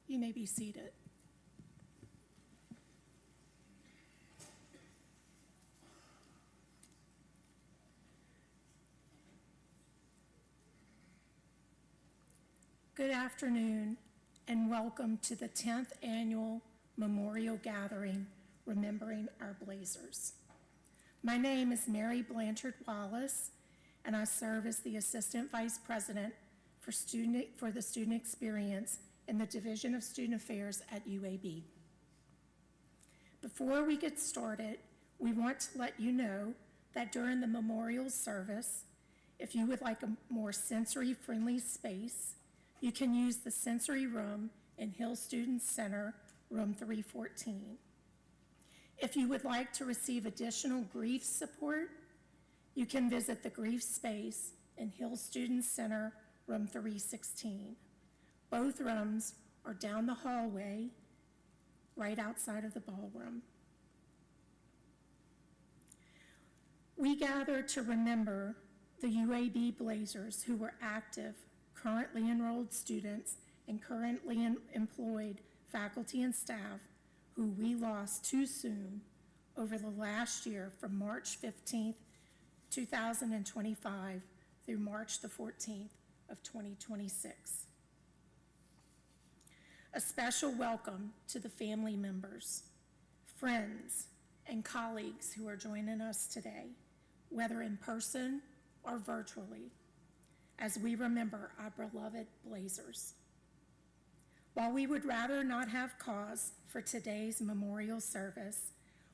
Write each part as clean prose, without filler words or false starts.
You may be seated. Good afternoon and welcome to the 10th Annual Memorial Gathering, Remembering Our Blazers. My name is Mary Blanchard Wallace, and I serve as the Assistant Vice President for the Student Experience in the Division of Student Affairs at UAB. Before we get started, we want to let you know that during the memorial service, if you would like a more sensory-friendly space, you can use the sensory room in Hill Student Center, room 314. If you would like to receive additional grief support, you can visit the grief space in Hill Student Center, room 316. Both rooms are down the hallway, right outside of the ballroom. We gather to remember the UAB Blazers who were active, currently enrolled students, and currently employed faculty and staff who we lost too soon over the last year from March 15th, 2025 through March the 14th of 2026. A special welcome to the family members, friends, and colleagues who are joining us today, whether in person or virtually, as we remember our beloved Blazers. While we would rather not have cause for today's memorial service,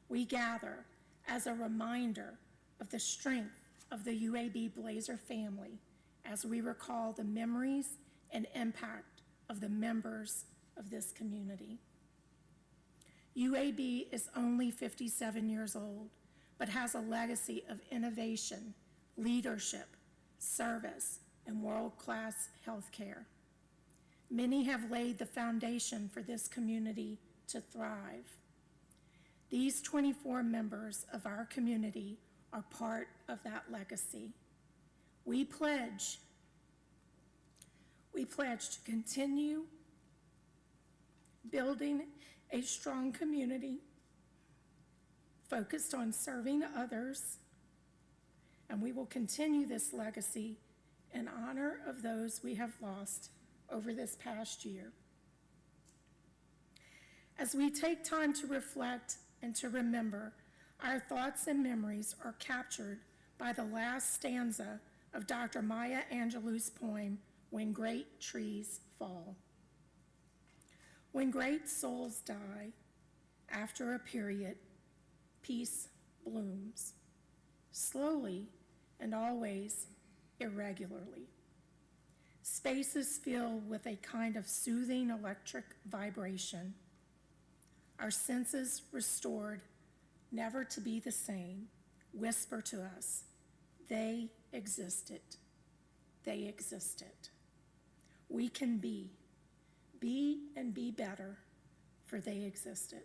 we gather as a reminder of the strength of the UAB Blazer family as we recall the memories and impact of the members of this community. UAB is only 57 years old, but has a legacy of innovation, leadership, service, and world-class healthcare. Many have laid the foundation for this community to thrive. These 24 members of our community are part of that legacy. We pledge to continue building a strong community focused on serving others, and we will continue this legacy in honor of those we have lost over this past year. As we take time to reflect and to remember, our thoughts and memories are captured by the last stanza of Dr. Maya Angelou's poem, When Great Trees Fall. When great souls die, after a period, peace blooms, slowly and always irregularly. Spaces fill with a kind of soothing electric vibration. Our senses restored, never to be the same, whisper to us, they existed. They existed. We can be and be better, for they existed.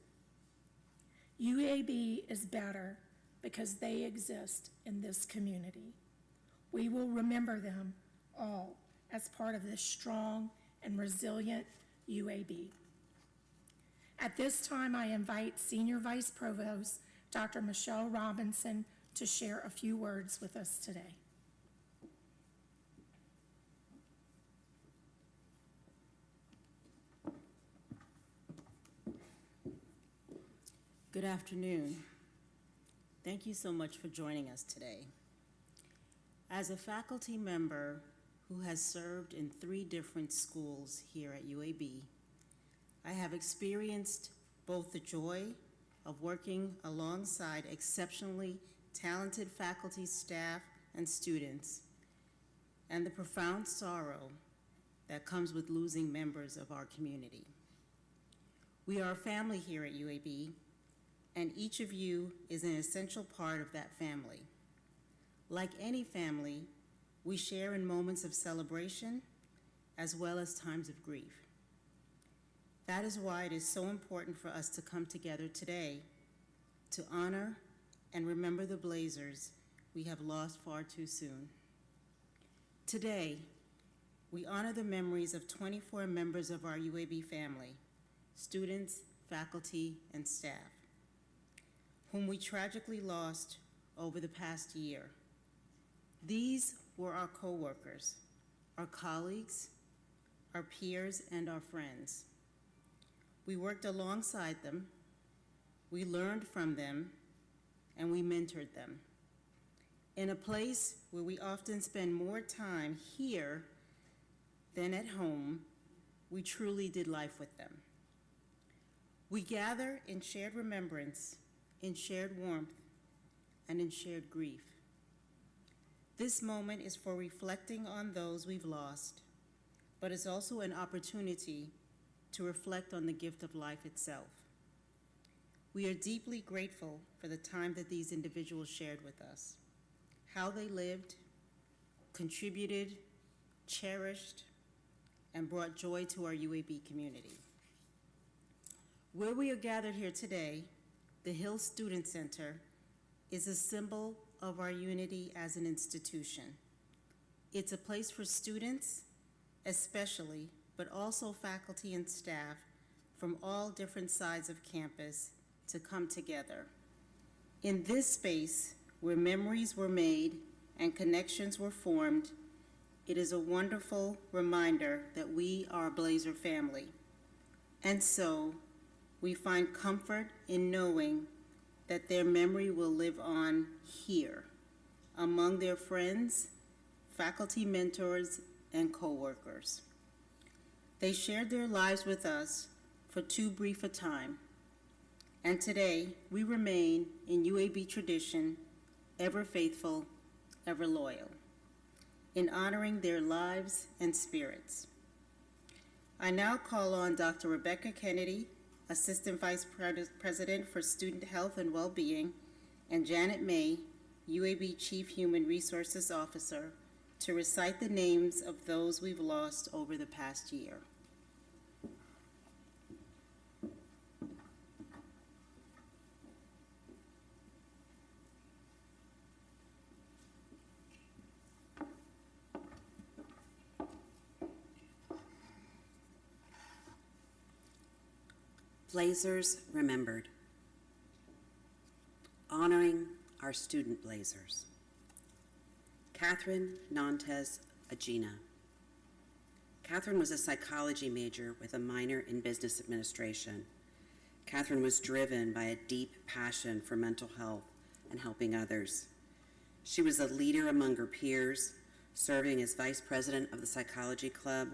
UAB is better because they exist in this community. We will remember them all as part of this strong and resilient UAB. At this time, I invite Senior Vice Provost, Dr. Michelle Robinson, to share a few words with us today. Good afternoon. Thank you so much for joining us today. As a faculty member who has served in 3 different schools here at UAB, I have experienced both the joy of working alongside exceptionally talented faculty, staff, and students, and the profound sorrow that comes with losing members of our community. We are a family here at UAB, and each of you is an essential part of that family. Like any family, we share in moments of celebration as well as times of grief. That is why it is so important for us to come together today to honor and remember the Blazers we have lost far too soon. Today, we honor the memories of 24 members of our UAB family, students, faculty, and staff, whom we tragically lost over the past year. These were our coworkers, our colleagues, our peers, and our friends. We worked alongside them, we learned from them, and we mentored them. In a place where we often spend more time here than at home, we truly did life with them. We gather in shared remembrance, in shared warmth, and in shared grief. This moment is for reflecting on those we've lost, but it's also an opportunity to reflect on the gift of life itself. We are deeply grateful for the time that these individuals shared with us, how they lived, contributed, cherished, and brought joy to our UAB community. Where we are gathered here today, the Hill Student Center is a symbol of our unity as an institution. It's a place for students, especially, but also faculty and staff from all different sides of campus to come together. In this space, where memories were made and connections were formed, it is a wonderful reminder that we are a Blazer family. And so, we find comfort in knowing that their memory will live on here, among their friends, faculty mentors, and coworkers. They shared their lives with us for too brief a time, and today we remain in UAB tradition, ever faithful, ever loyal, in honoring their lives and spirits. I now call on Dr. Rebecca Kennedy, Assistant Vice President for Student Health and Wellbeing, and Janet May, UAB Chief Human Resources Officer, to recite the names of those we've lost over the past year. Blazers remembered. Honoring our student Blazers. Catherine Nantes Agina. Catherine was a psychology major with a minor in business administration. Catherine was driven by a deep passion for mental health and helping others. She was a leader among her peers, serving as vice president of the Psychology Club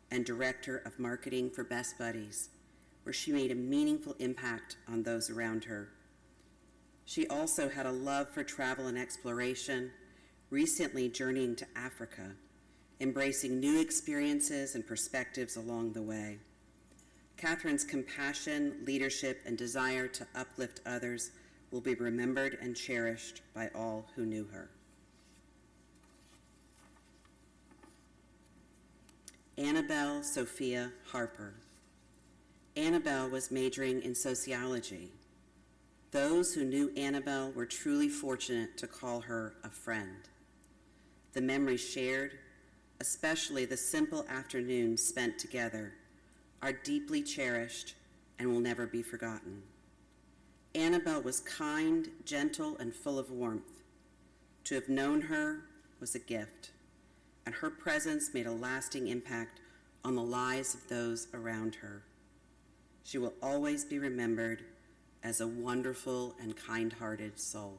and director of marketing for Best Buddies, where she made a meaningful impact on those around her. She also had a love for travel and exploration, recently journeying to Africa, embracing new experiences and perspectives along the way. Catherine's compassion, leadership, and desire to uplift others will be remembered and cherished by all who knew her. Annabelle Sophia Harper. Annabelle was majoring in sociology. Those who knew Annabelle were truly fortunate to call her a friend. The memories shared, especially the simple afternoons spent together, are deeply cherished and will never be forgotten. Annabelle was kind, gentle, and full of warmth. To have known her was a gift, and her presence made a lasting impact on the lives of those around her. She will always be remembered as a wonderful and kind-hearted soul.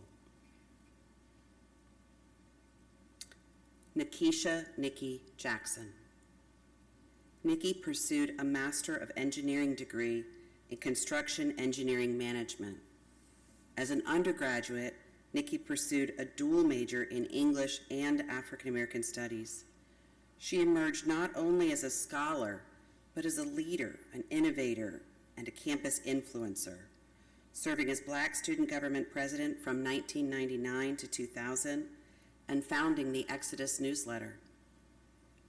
Nikisha Nikki Jackson. Nikki pursued a Master of Engineering degree in Construction Engineering Management. As an undergraduate, Nikki pursued a dual major in English and African American Studies. She emerged not only as a scholar, but as a leader, an innovator, and a campus influencer, serving as Black Student Government President from 1999 to 2000 and founding the Exodus newsletter.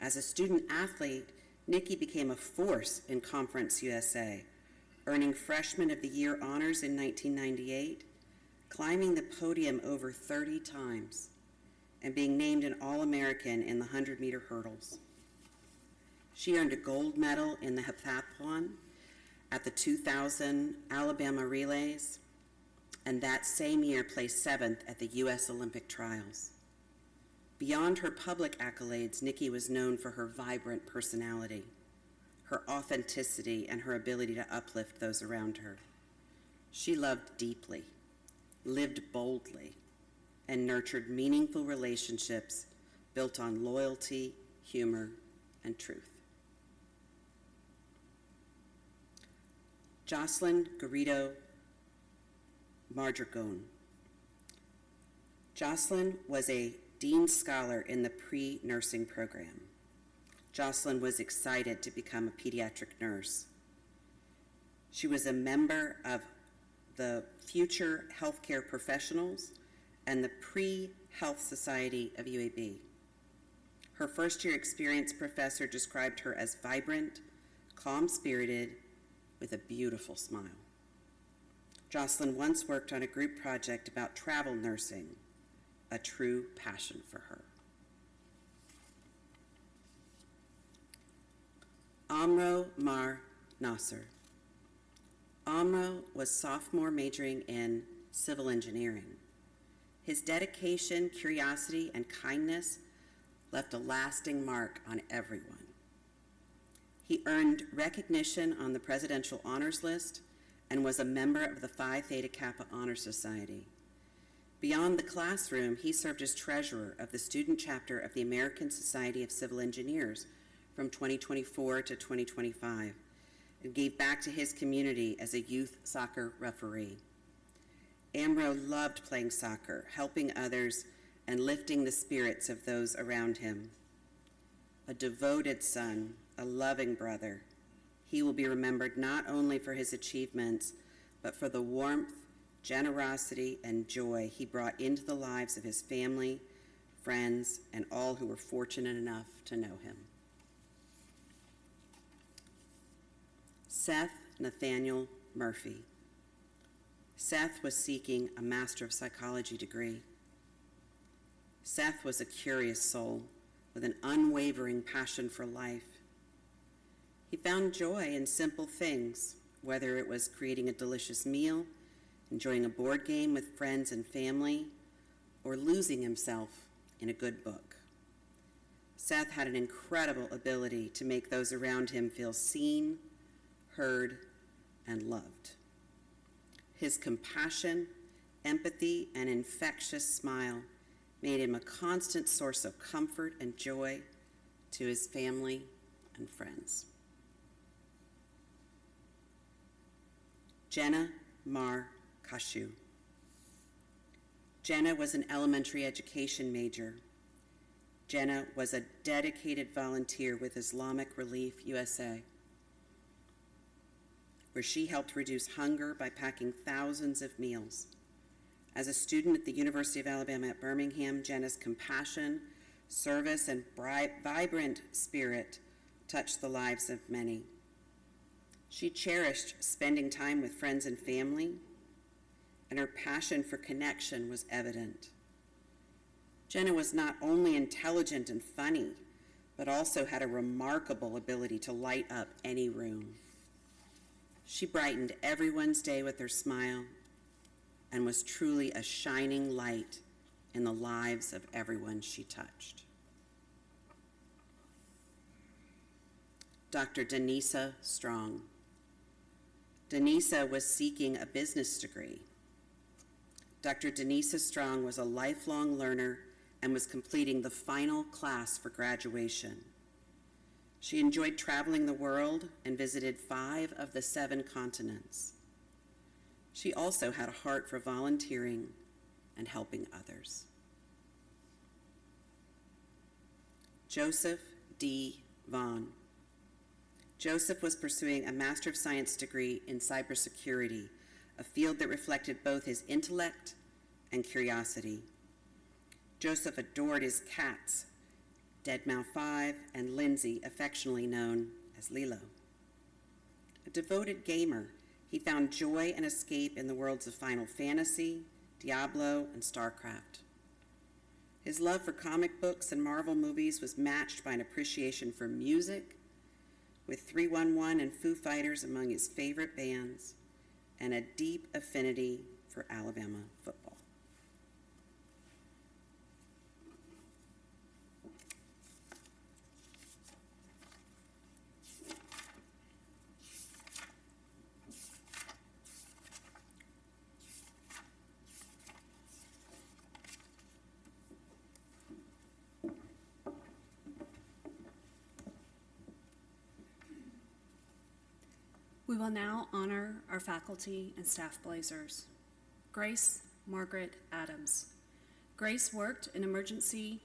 As a student athlete, Nikki became a force in Conference USA, earning Freshman of the Year honors in 1998, climbing the podium over 30 times, and being named an All-American in the 100-meter hurdles. She earned a gold medal in the heptathlon at the 2000 Alabama Relays, and that same year placed 7th at the U.S. Olympic Trials. Beyond her public accolades, Nikki was known for her vibrant personality, her authenticity, and her ability to uplift those around her. She loved deeply, lived boldly, and nurtured meaningful relationships built on loyalty, humor, and truth. Jocelyn Garrido Mardragon. Jocelyn was a Dean Scholar in the pre-nursing program. Jocelyn was excited to become a pediatric nurse. She was a member of the Future Healthcare Professionals and the Pre-Health Society of UAB. Her first-year experience professor described her as vibrant, calm-spirited, with a beautiful smile. Jocelyn once worked on a group project about travel nursing, a true passion for her. Amro Mar Nasser. Amro was sophomore majoring in civil engineering. His dedication, curiosity, and kindness left a lasting mark on everyone. He earned recognition on the Presidential Honors List and was a member of the Phi Theta Kappa Honor Society. Beyond the classroom, he served as treasurer of the student chapter of the American Society of Civil Engineers from 2024 to 2025 and gave back to his community as a youth soccer referee. Amro loved playing soccer, helping others, and lifting the spirits of those around him. A devoted son, a loving brother, he will be remembered not only for his achievements, but for the warmth, generosity, and joy he brought into the lives of his family, friends, and all who were fortunate enough to know him. Seth Nathaniel Murphy. Seth was seeking a Master of Psychology degree. Seth was a curious soul with an unwavering passion for life. He found joy in simple things, whether it was creating a delicious meal, enjoying a board game with friends and family, or losing himself in a good book. Seth had an incredible ability to make those around him feel seen, heard, and loved. His compassion, empathy, and infectious smile made him a constant source of comfort and joy to his family and friends. Jenna Mar Kashu. Jenna was an elementary education major. Jenna was a dedicated volunteer with Islamic Relief USA, where she helped reduce hunger by packing thousands of meals. As a student at the University of Alabama at Birmingham, Jenna's compassion, service, and vibrant spirit touched the lives of many. She cherished spending time with friends and family, and her passion for connection was evident. Jenna was not only intelligent and funny, but also had a remarkable ability to light up any room. She brightened everyone's day with her smile and was truly a shining light in the lives of everyone she touched. Dr. Denisa Strong. Denisa was seeking a business degree. Dr. Denisa Strong was a lifelong learner and was completing the final class for graduation. She enjoyed traveling the world and visited 5 of the 7 continents. She also had a heart for volunteering and helping others. Joseph D. Vaughn. Joseph was pursuing a Master of Science degree in cybersecurity, a field that reflected both his intellect and curiosity. Joseph adored his cats, Deadmau 5 and Lindsay, affectionately known as Lilo. A devoted gamer, he found joy and escape in the worlds of Final Fantasy, Diablo, and StarCraft. His love for comic books and Marvel movies was matched by an appreciation for music with 311 and Foo Fighters among his favorite bands, and a deep affinity for Alabama football. We will now honor our faculty and staff Blazers. Grace Margaret Adams. Grace worked in Emergency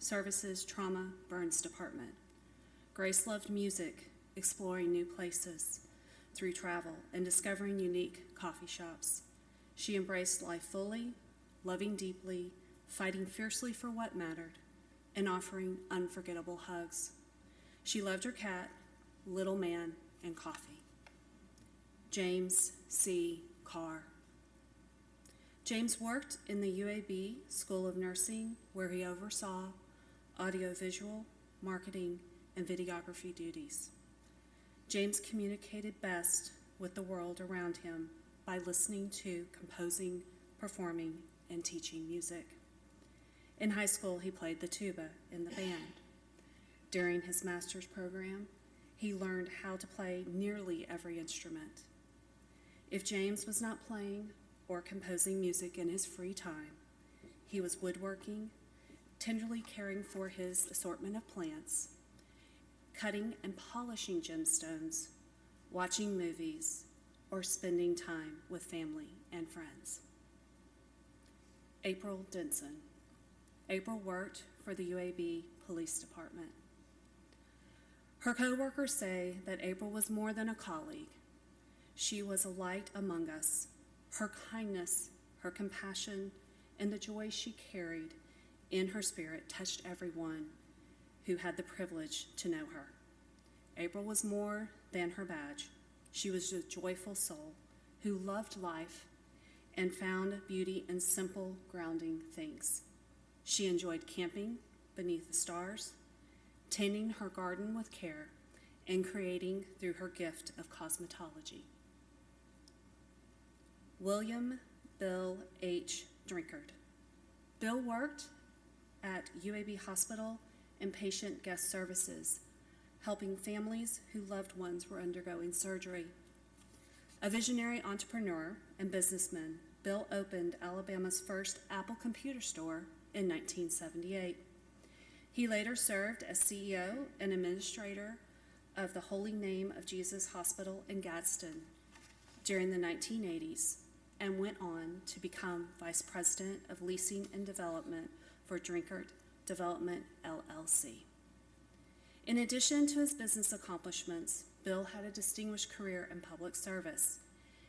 Services Trauma Burns Department. Grace loved music, exploring new places through travel, and discovering unique coffee shops. She embraced life fully, loving deeply, fighting fiercely for what mattered, and offering unforgettable hugs. She loved her cat, little man, and coffee. James C. Carr. James worked in the UAB School of Nursing, where he oversaw audiovisual, marketing, and videography duties. James communicated best with the world around him by listening to, composing, performing, and teaching music. In high school, he played the tuba in the band. During his master's program, he learned how to play nearly every instrument. If James was not playing or composing music in his free time, he was woodworking, tenderly caring for his assortment of plants, cutting and polishing gemstones, watching movies, or spending time with family and friends. April Denson. April worked for the UAB Police Department. Her co-workers say that April was more than a colleague. She was a light among us. Her kindness, her compassion, and the joy she carried in her spirit touched everyone who had the privilege to know her. April was more than her badge. She was a joyful soul who loved life and found beauty in simple, grounding things. She enjoyed camping beneath the stars, tending her garden with care, and creating through her gift of cosmetology. William Bill H. Drinkard. Bill worked at UAB Hospital and Patient Guest Services, helping families whose loved ones were undergoing surgery. A visionary entrepreneur and businessman, Bill opened Alabama's first Apple computer store in 1978. He later served as CEO and administrator of the Holy Name of Jesus Hospital in Gadsden during the 1980s, and went on to become Vice President of Leasing and Development for Drinkard Development, LLC. In addition to his business accomplishments, Bill had a distinguished career in public service.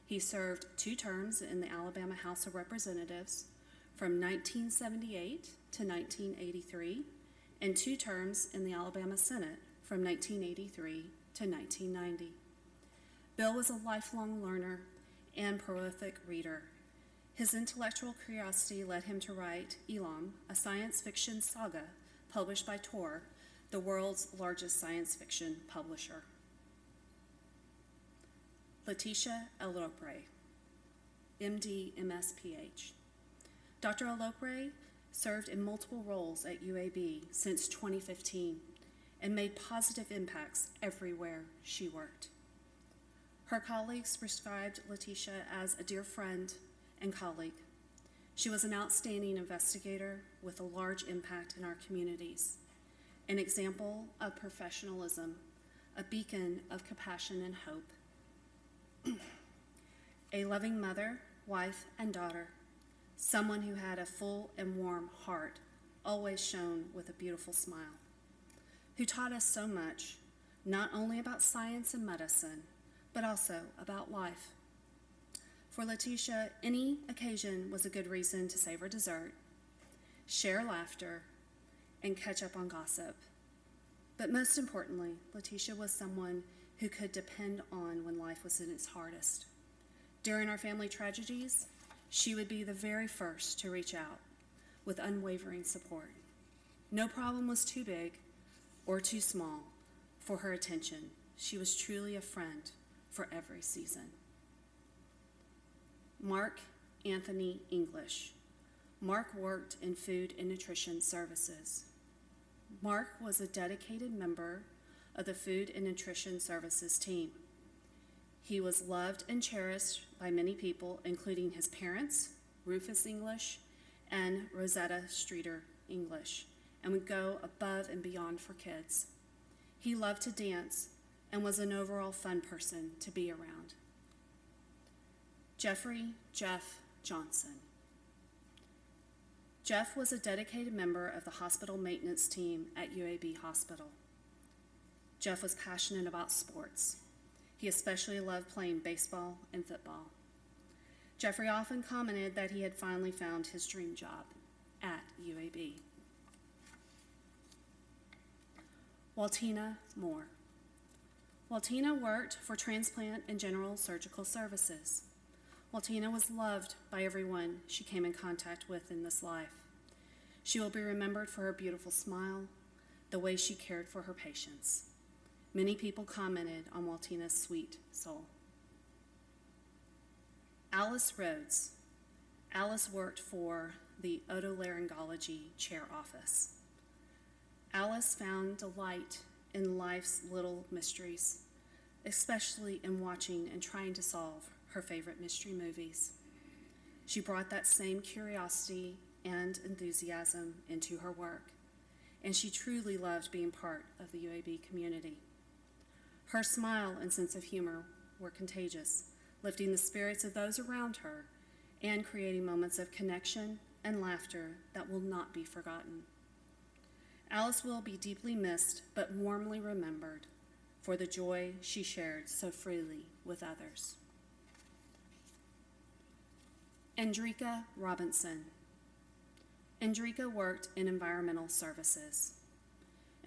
He served 2 terms in the Alabama House of Representatives from 1978 to 1983, and 2 terms in the Alabama Senate from 1983 to 1990. Bill was a lifelong learner and prolific reader. His intellectual curiosity led him to write Elam, a science fiction saga published by Tor, the world's largest science fiction publisher. Letitia Elopre, MD, MS, PH. Dr. Elopre served in multiple roles at UAB since 2015 and made positive impacts everywhere she worked. Her colleagues described Letitia as a dear friend and colleague. She was an outstanding investigator with a large impact in our communities, an example of professionalism, a beacon of compassion and hope, a loving mother, wife, and daughter, someone who had a full and warm heart, always shone with a beautiful smile, who taught us so much, not only about science and medicine, but also about life. For Letitia, any occasion was a good reason to savor dessert, share laughter, and catch up on gossip. But most importantly, Letitia was someone who could depend on when life was at its hardest. During our family tragedies, she would be the very first to reach out with unwavering support. No problem was too big or too small for her attention. she was truly a friend for every season. Mark Anthony English. Mark worked in food and nutrition services. Mark was a dedicated member of the food and nutrition services team. He was loved and cherished by many people, including his parents, Rufus English, and Rosetta Streeter English, and would go above and beyond for kids. He loved to dance and was an overall fun person to be around. Jeffrey Jeff Johnson. Jeff was a dedicated member of the hospital maintenance team at UAB Hospital. Jeff was passionate about sports. He especially loved playing baseball and football. Jeffrey often commented that he had finally found his dream job at UAB. Waltina Moore. Waltina worked for Transplant and General Surgical Services. Waltina was loved by everyone she came in contact with in this life. She will be remembered for her beautiful smile, the way she cared for her patients. Many people commented on Waltina's sweet soul. Alice Rhodes. Alice worked for the otolaryngology chair office. Alice found delight in life's little mysteries, especially in watching and trying to solve her favorite mystery movies. She brought that same curiosity and enthusiasm into her work, and she truly loved being part of the UAB community. Her smile and sense of humor were contagious, lifting the spirits of those around her and creating moments of connection and laughter that will not be forgotten. Alice will be deeply missed but warmly remembered for the joy she shared so freely with others. Andrika Robinson. Andrika worked in environmental services.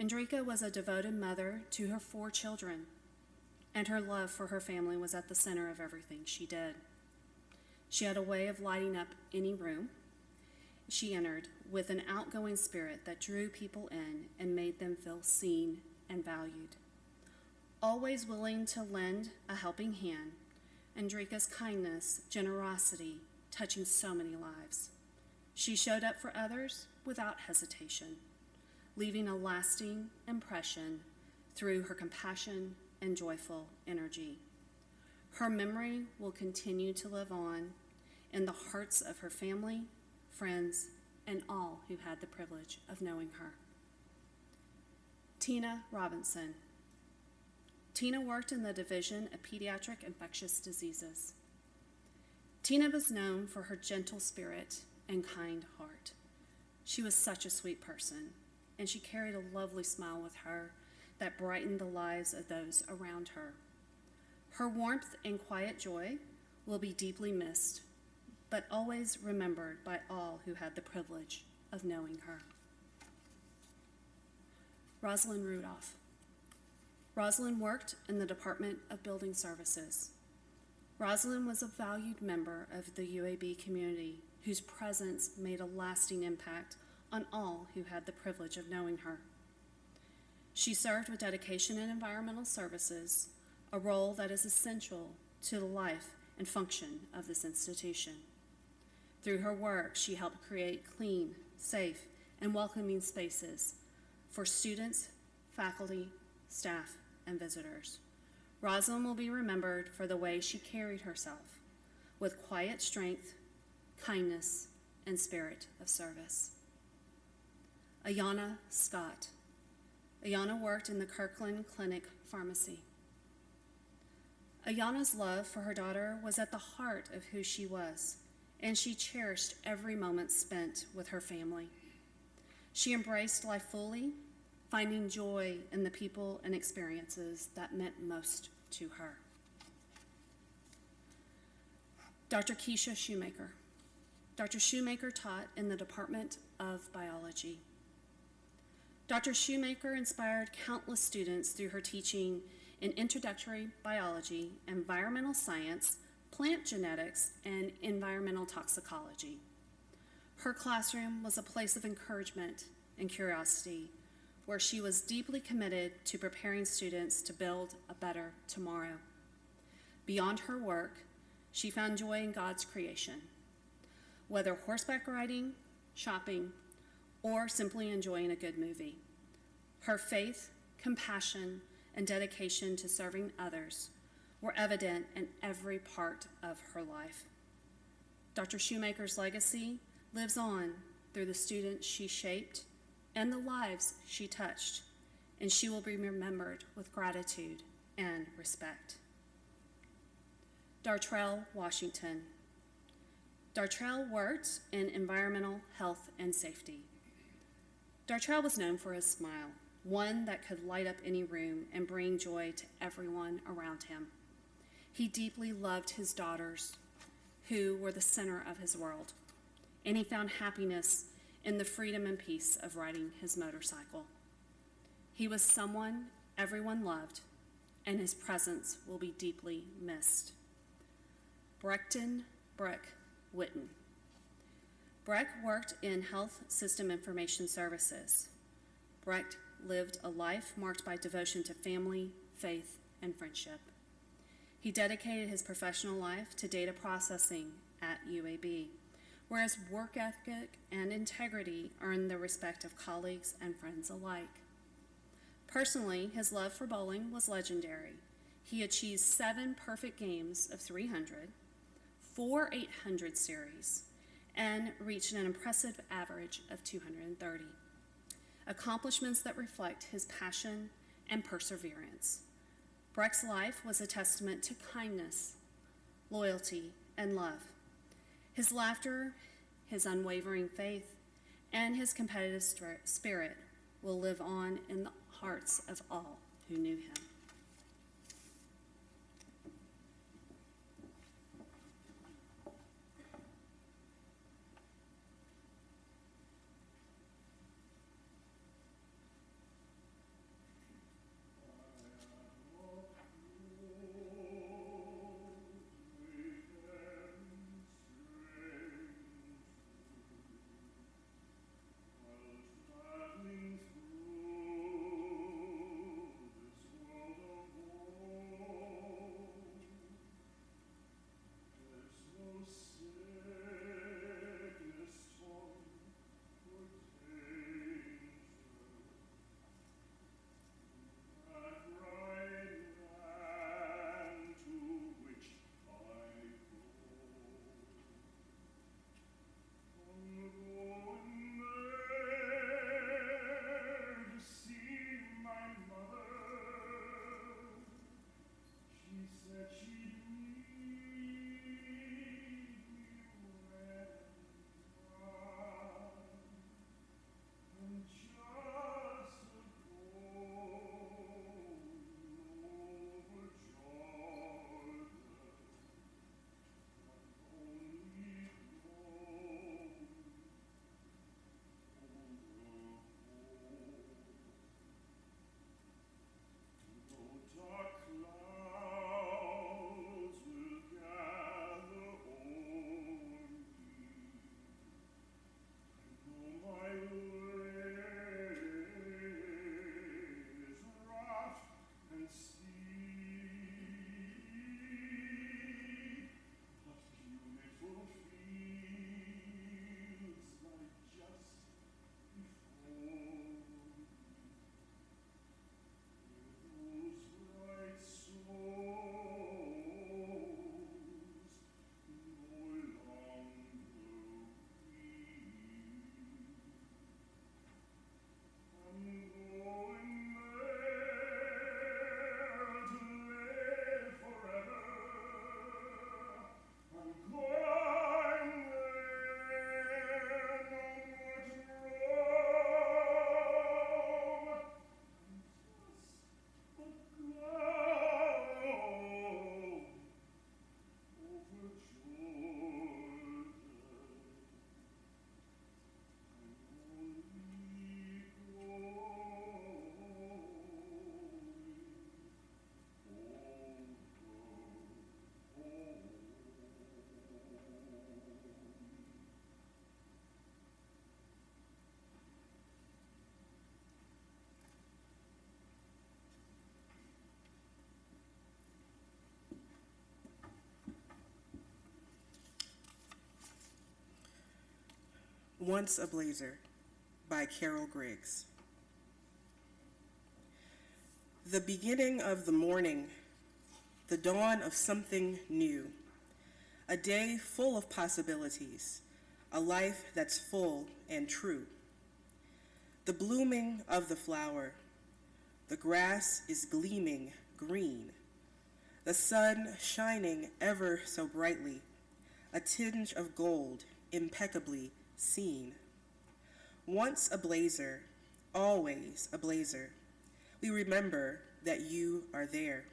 Andrika was a devoted mother to her 4 children, and her love for her family was at the center of everything she did. She had a way of lighting up any room she entered with an outgoing spirit that drew people in and made them feel seen and valued. Always willing to lend a helping hand, Andrika's kindness, generosity, touching so many lives. She showed up for others without hesitation, leaving a lasting impression through her compassion and joyful energy. Her memory will continue to live on in the hearts of her family, friends, and all who had the privilege of knowing her. Tina Robinson. Tina worked in the Division of Pediatric Infectious Diseases. Tina was known for her gentle spirit and kind heart. She was such a sweet person, and she carried a lovely smile with her that brightened the lives of those around her. Her warmth and quiet joy will be deeply missed, but always remembered by all who had the privilege of knowing her. Rosalind Rudolph. Rosalind worked in the Department of Building Services. Rosalind was a valued member of the UAB community whose presence made a lasting impact on all who had the privilege of knowing her. She served with dedication in environmental services, a role that is essential to the life and function of this institution. Through her work, she helped create clean, safe, and welcoming spaces for students, faculty, staff, and visitors. Rosalind will be remembered for the way she carried herself with quiet strength, kindness, and spirit of service. Ayanna Scott. Ayanna worked in the Kirkland Clinic Pharmacy. Ayanna's love for her daughter was at the heart of who she was, and she cherished every moment spent with her family. She embraced life fully, finding joy in the people and experiences that meant most to her. Dr. Keisha Shoemaker. Dr. Shoemaker taught in the Department of Biology. Dr. Shoemaker inspired countless students through her teaching in introductory biology, environmental science, plant genetics, and environmental toxicology. Her classroom was a place of encouragement and curiosity, where she was deeply committed to preparing students to build a better tomorrow. Beyond her work, she found joy in God's creation. Whether horseback riding, shopping, or simply enjoying a good movie, her faith, compassion, and dedication to serving others were evident in every part of her life. Dr. Shoemaker's legacy lives on through the students she shaped and the lives she touched, and she will be remembered with gratitude and respect. Dartrell Washington. Dartrell worked in environmental health and safety. Dartrell was known for his smile, one that could light up any room and bring joy to everyone around him. He deeply loved his daughters, who were the center of his world, and he found happiness in the freedom and peace of riding his motorcycle. He was someone everyone loved, and his presence will be deeply missed. Breckton Breck Witten. Breck worked in Health System Information Services. Breck lived a life marked by devotion to family, faith, and friendship. He dedicated his professional life to data processing at UAB, where his work ethic and integrity earned the respect of colleagues and friends alike. Personally, his love for bowling was legendary. He achieved 7 perfect games of 300, 4 800 series, and reached an impressive average of 230. Accomplishments that reflect his passion and perseverance. Breck's life was a testament to kindness, loyalty, and love. His laughter, his unwavering faith, and his competitive spirit will live on in the hearts of all who knew him. Once a Blazer by Carol Griggs. The beginning of the morning, the dawn of something new, a day full of possibilities, a life that's full and true. The blooming of the flower, the grass is gleaming green, the sun shining ever so brightly, a tinge of gold impeccably seen. Once a blazer, always a blazer. We remember that you are there.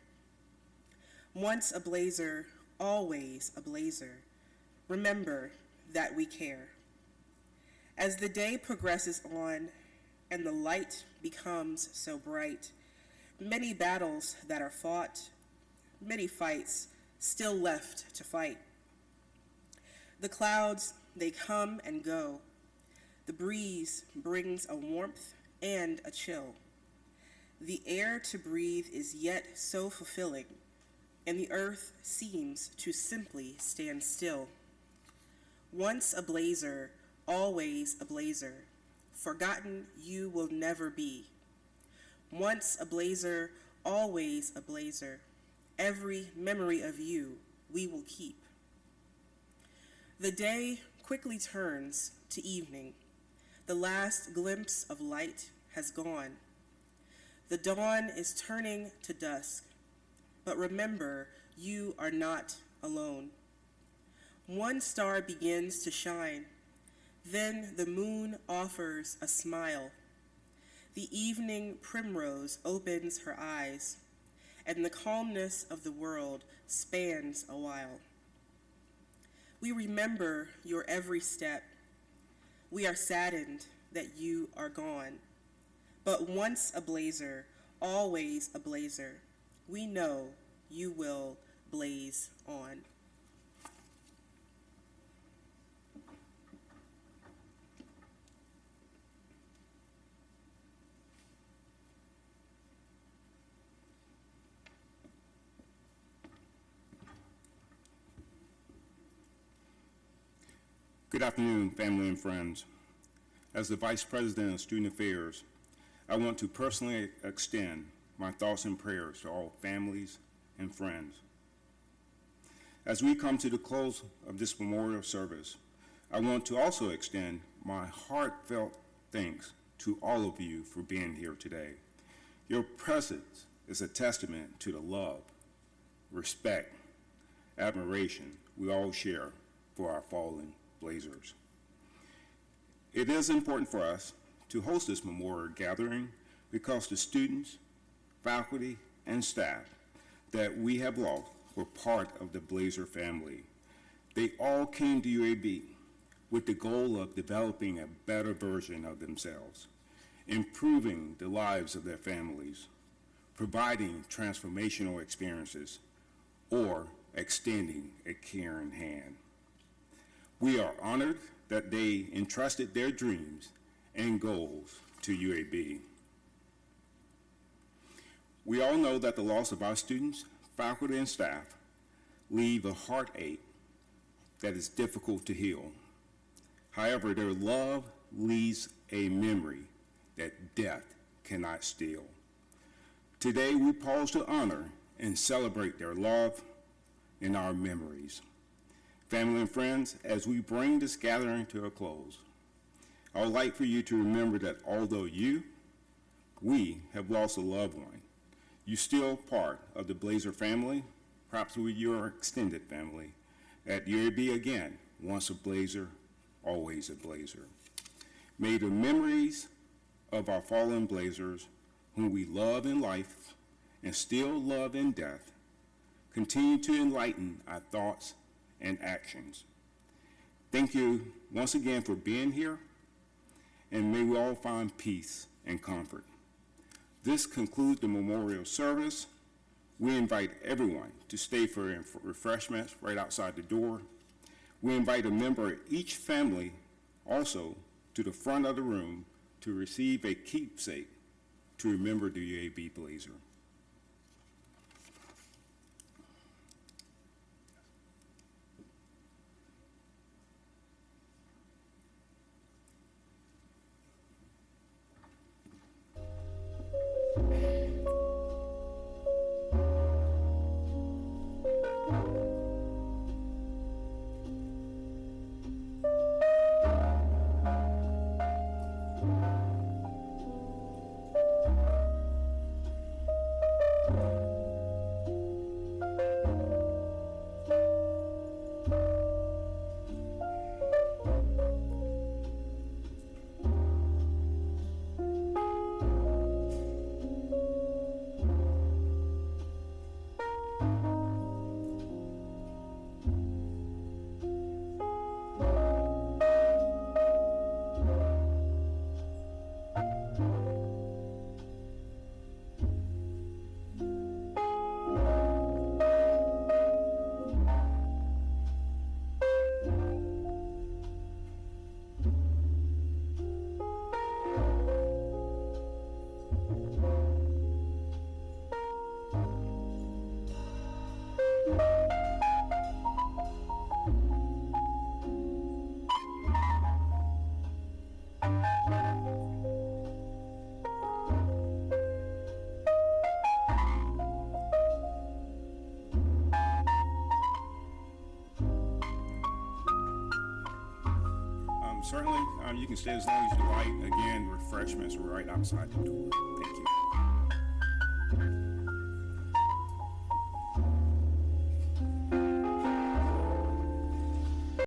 Once a blazer, always a blazer. Remember that we care. As the day progresses on and the light becomes so bright, many battles that are fought, many fights still left to fight. The clouds, they come and go. The breeze brings a warmth and a chill. The air to breathe is yet so fulfilling, and the earth seems to simply stand still. Once a blazer, always a blazer. Forgotten you will never be. Once a blazer, always a blazer. Every memory of you we will keep. The day quickly turns to evening. The last glimpse of light has gone. The dawn is turning to dusk, but remember, you are not alone. One star begins to shine, then the moon offers a smile. The evening primrose opens her eyes, and the calmness of the world spans a while. We remember your every step. We are saddened that you are gone. But once a blazer, always a blazer. We know you will blaze on. Good afternoon, family and friends. As the Vice President of Student Affairs, I want to personally extend my thoughts and prayers to all families and friends. As we come to the close of this memorial service, I want to also extend my heartfelt thanks to all of you for being here today. Your presence is a testament to the love, respect, admiration we all share for our fallen Blazers. It is important for us to host this memorial gathering because the students, faculty, and staff that we have lost were part of the Blazer family. They all came to UAB with the goal of developing a better version of themselves, improving the lives of their families, providing transformational experiences, or extending a caring hand. We are honored that they entrusted their dreams and goals to UAB. We all know that the loss of our students, faculty, and staff leave a heartache that is difficult to heal. However, their love leaves a memory that death cannot steal. Today, we pause to honor and celebrate their love and our memories. Family and friends, as we bring this gathering to a close, I would like for you to remember that although we have lost a loved one, you're still part of the Blazer family, perhaps with your extended family. At UAB again, once a Blazer, always a Blazer. May the memories of our fallen Blazers, whom we love in life and still love in death, continue to enlighten our thoughts and actions. Thank you once again for being here, and may we all find peace and comfort. This concludes the memorial service. We invite everyone to stay for refreshments right outside the door. We invite a member of each family also to the front of the room to receive a keepsake to remember the UAB Blazer. certainly, you can stay as long as you like. Again, refreshments are right outside the door. Thank you.